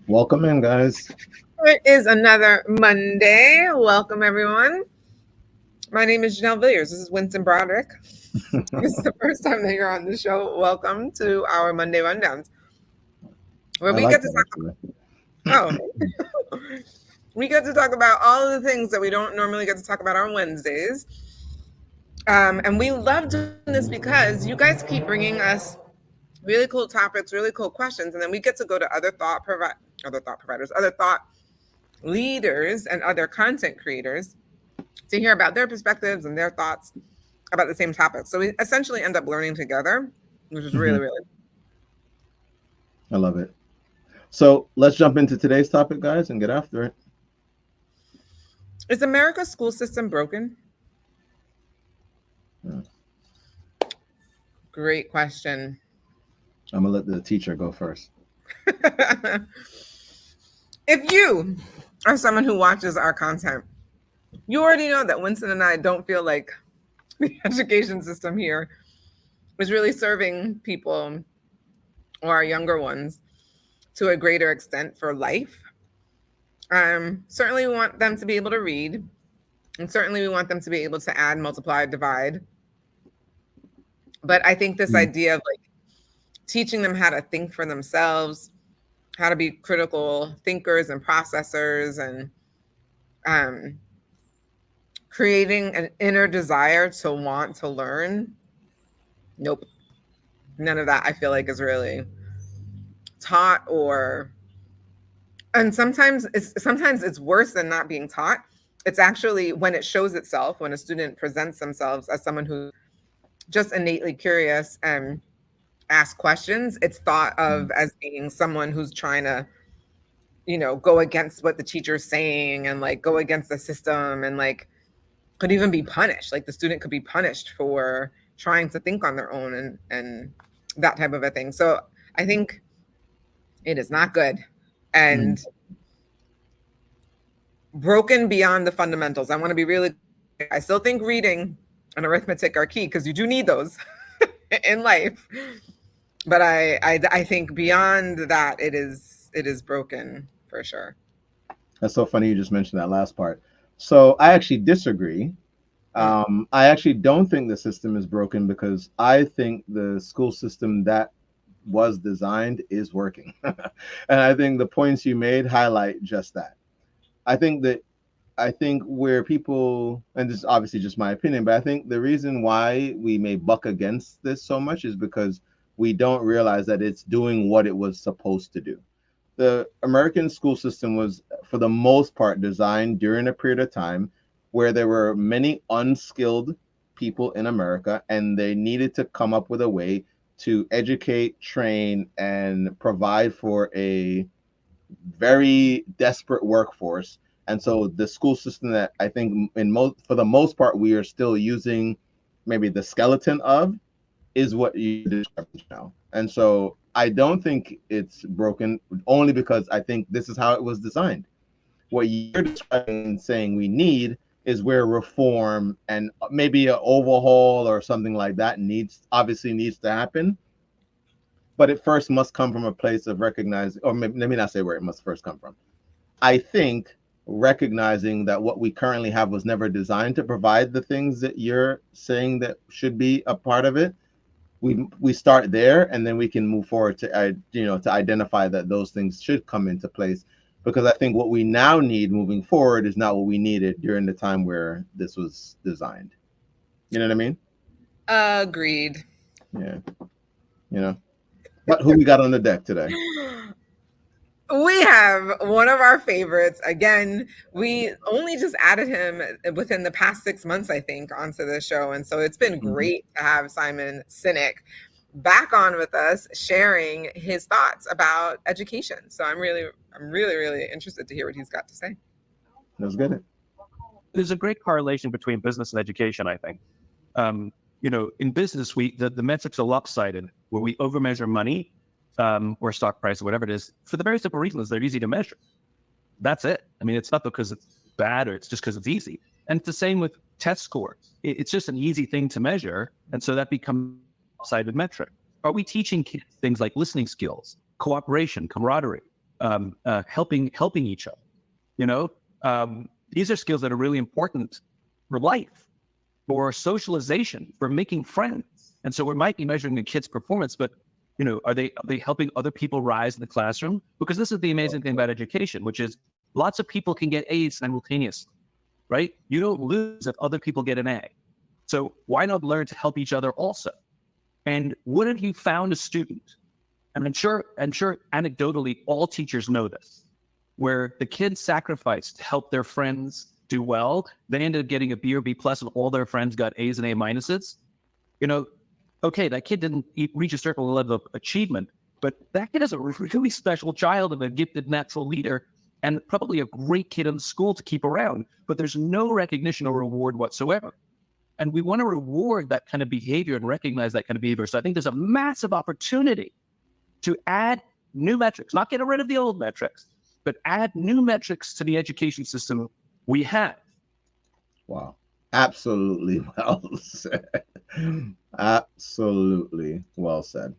Welcome in, guys. It is another Monday. Welcome, everyone. My name is Janelle Villiers. This is Winston Broderick. This is the first time that you're on the show. Welcome to our Monday Rundowns, where I we like get to that actually. talk. Oh, we get to talk about all of the things that we don't normally get to talk about on Wednesdays. And we love doing this because you guys keep bringing us really cool topics, really cool questions, and then we get to go to other thought providers, other thought leaders, and other content creators to hear about their perspectives and their thoughts about the same topic. So we essentially end up learning together, which is Hmm. really, really. I love it. So let's jump into today's topic, guys, and get after it. Is America's school system broken? Yeah. Great question. I'm gonna let the teacher go first. If you are someone who watches our content, you already know that Winston and I don't feel like the education system here is really serving people or our younger ones to a greater extent for life. Certainly, we want them to be able to read, and certainly, we want them to be able to add, multiply, divide. But I think this Mm. idea of like teaching them how to think for themselves, how to be critical thinkers and processors, and um, creating an inner desire to want to learn. Nope, none of that I feel like is really taught, or and sometimes it's worse than not being taught. It's actually when it shows itself, when a student presents themselves as someone who's just innately curious and ask questions, it's thought of Mm. as being someone who's trying to, go against what the teacher's saying and like go against the system, and like could even be punished. Like the student could be punished for trying to think on their own, and that type of a thing. So I think it is not good Mm. and broken beyond the fundamentals. I want to be really clear. I still think reading and arithmetic are key because you do need those in life. But I think beyond that, it is broken for sure. That's so funny you just mentioned that last part. So I actually disagree. Mm. I actually don't think the system is broken because I think the school system that was designed is working. And I think the points you made highlight just that. I think that I think where people, and this is obviously just my opinion, but I think the reason why we may buck against this so much is because we don't realize that it's doing what it was supposed to do. The American school system was, for the most part, designed during a period of time where there were many unskilled people in America, and they needed to come up with a way to educate, train, and provide for a very desperate workforce. And so the school system that I think for the most part we are still using maybe the skeleton of is what you described now. And so I don't think it's broken only because I think this is how it was designed. What you're describing and saying we need is where reform and maybe an overhaul or something like that needs to happen, but it first must come from a place of recognizing, or maybe, let me not say where it must first come from. I think recognizing that what we currently have was never designed to provide the things that you're saying that should be a part of it. We start there, and then we can move forward to to identify that those things should come into place. Because I think what we now need moving forward is not what we needed during the time where this was designed. You know what I mean? Agreed. Yeah. You know. But who we got on the deck today? We have one of our favorites. Again, we only just added him within the past 6 months, I think, onto the show. And so it's been Mm-hmm. great to have Simon Sinek back on with us, sharing his thoughts about education. So I'm really interested to hear what he's got to say. Let's get it. There's a great correlation between business and education, I think. In business, the metrics are lopsided, where we overmeasure money or stock price or whatever it is for the very simple reason is they're easy to measure. That's it. I mean, it's not because it's bad or it's just because it's easy. And it's the same with test scores. It's just an easy thing to measure, and so that becomes a lopsided metric. Are we teaching kids things like listening skills, cooperation, camaraderie, helping each other. You know, these are skills that are really important for life, for socialization, for making friends. And so we might be measuring a kid's performance, but you know, are they helping other people rise in the classroom? Because this is the amazing thing about education, which is lots of people can get A's simultaneously, right? You don't lose if other people get an A. So why not learn to help each other also? And what if you found a student, and I'm sure anecdotally all teachers know this, where the kids sacrificed to help their friends do well, they ended up getting a B or B plus and all their friends got A's and A minuses. You know, okay, that kid didn't reach a certain level of achievement, but that kid is a really special child and a gifted natural leader and probably a great kid in the school to keep around, but there's no recognition or reward whatsoever. And we want to reward that kind of behavior and recognize that kind of behavior. So I think there's a massive opportunity to add new metrics, not get rid of the old metrics, but add new metrics to the education system we have. Wow. Absolutely well said. Absolutely well said.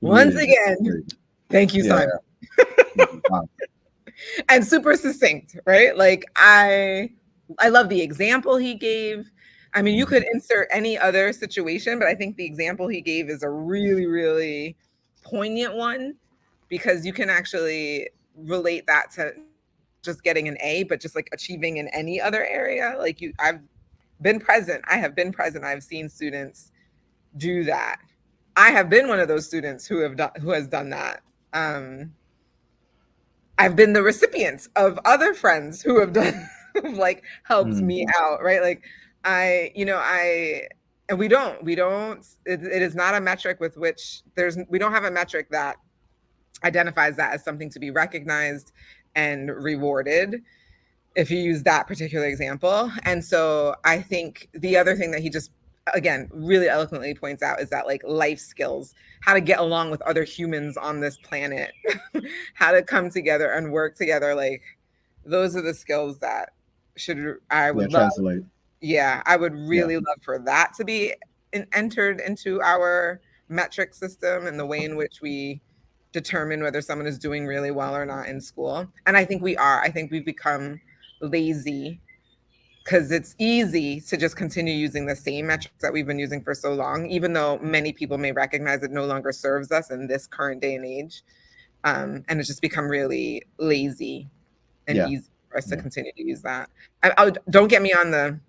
Once again, thank you, Simon. Yeah. Wow. And super succinct, right? Like I love the example he gave. I mean, you could insert any other situation, but I think the example he gave is a really, really poignant one because you can actually relate that to just getting an A, but just like achieving in any other area. Like I've been present. I have been present. I've seen students do that. I have been one of those students who has done that. I've been the recipients of other friends who have done like helped me out, right? Like and we don't, it is not a metric with which we don't have a metric that identifies that as something to be recognized and rewarded if you use that particular example. And so I think the other thing that he just, again, really eloquently points out is that like life skills, how to get along with other humans on this planet, how to come together and work together. Like those are the skills that I would love. Translate. Yeah, I would really love for that to be entered into our metric system and the way in which we determine whether someone is doing really well or not in school. And I think we are. I think we've become lazy because it's easy to just continue using the same metrics that we've been using for so long, even though many people may recognize it no longer serves us in this current day and age. And it's just become really lazy and easy for us to continue to use that. Don't get me on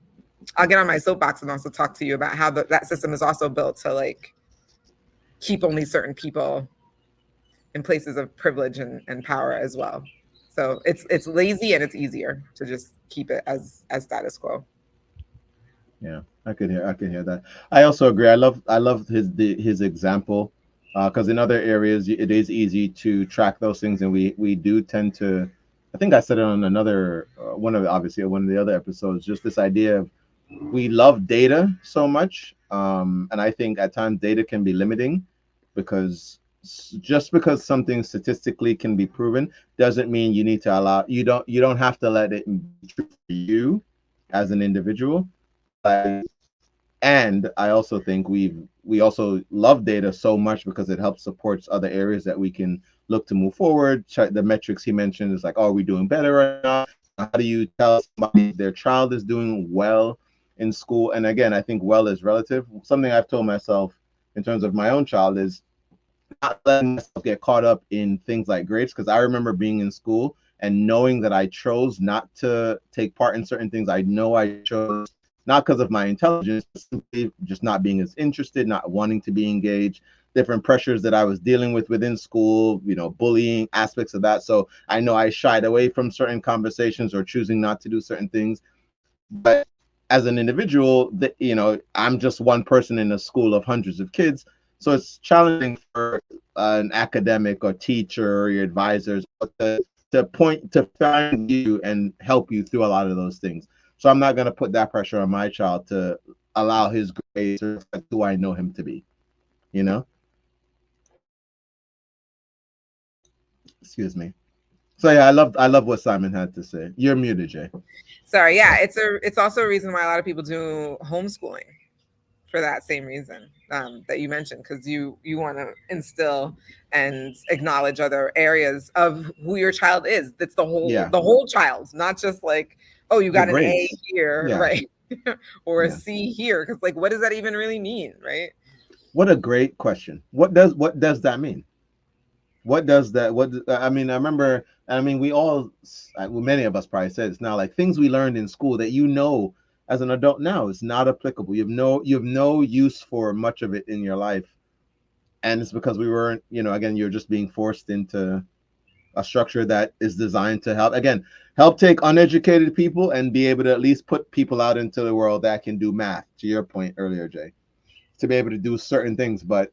I'll get on my soapbox and also talk to you about how that system is also built to like keep only certain people in places of privilege and power as well. So it's lazy and it's easier to just keep it as status quo. Yeah, I can hear that. I also agree. I love his example because in other areas it is easy to track those things, and we do tend to. I think I said it on another one of the other episodes. Just this idea of we love data so much, and I think at times data can be limiting because just because something statistically can be proven doesn't mean you need to allow you don't have to let it be true for you as an individual. And I also think we also love data so much because it helps supports other areas that we can look to move forward. The metrics he mentioned is like, oh, are we doing better right now? How do you tell somebody their child is doing well in school? And again, I think well is relative. Something I've told myself in terms of my own child is not letting myself get caught up in things like grades, because I remember being in school and knowing that I chose not to take part in certain things. I know I chose not because of my intelligence, but simply just not being as interested, not wanting to be engaged, different pressures that I was dealing with within school, bullying aspects of that. So I know I shied away from certain conversations or choosing not to do certain things. But as an individual, I'm just one person in a school of hundreds of kids. So it's challenging for an academic or teacher or your advisors to find you and help you through a lot of those things. So I'm not going to put that pressure on my child to allow his grades to reflect who I know him to be. Excuse me. So yeah, I love what Simon had to say. You're muted, Jay. Sorry. Yeah, it's also a reason why a lot of people do homeschooling. for that same reason that you mentioned, because you want to instill and acknowledge other areas of who your child is. That's Yeah. the whole child, not just like, oh, you The got an A grades. here, Yeah. right? Or a Yeah. C here, because like, what does that even really mean, right? What a great question. What does that mean? What does that? I mean, I remember. I mean, we all, well, many of us probably said it's now like things we learned in school that as an adult now it's not applicable. You have no use for much of it in your life, and it's because we weren't. Again, you're just being forced into a structure that is designed to help take uneducated people and be able to at least put people out into the world that can do math. To your point earlier, Jay, to be able to do certain things, but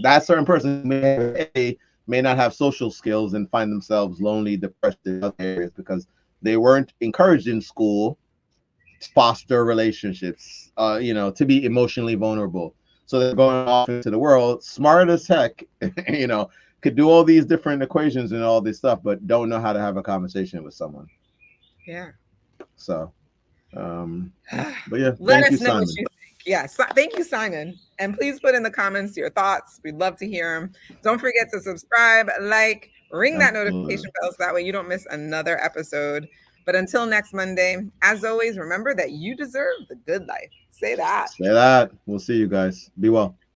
that certain person may not have social skills and find themselves lonely, depressed in other areas because they weren't encouraged in school to foster relationships, to be emotionally vulnerable. So they're going off into the world, smart as heck, could do all these different equations and all this stuff, but don't know how to have a conversation with someone. Yeah. So, but yeah, Let thank you, us know what Simon. you think. Yes. Thank you, Simon. And please put in the comments your thoughts. We'd love to hear them. Don't forget to subscribe, like, ring that Absolutely. notification bell so that way you don't miss another episode. But until next Monday, as always, remember that you deserve the good life. Say that. Say that. We'll see you guys. Be well.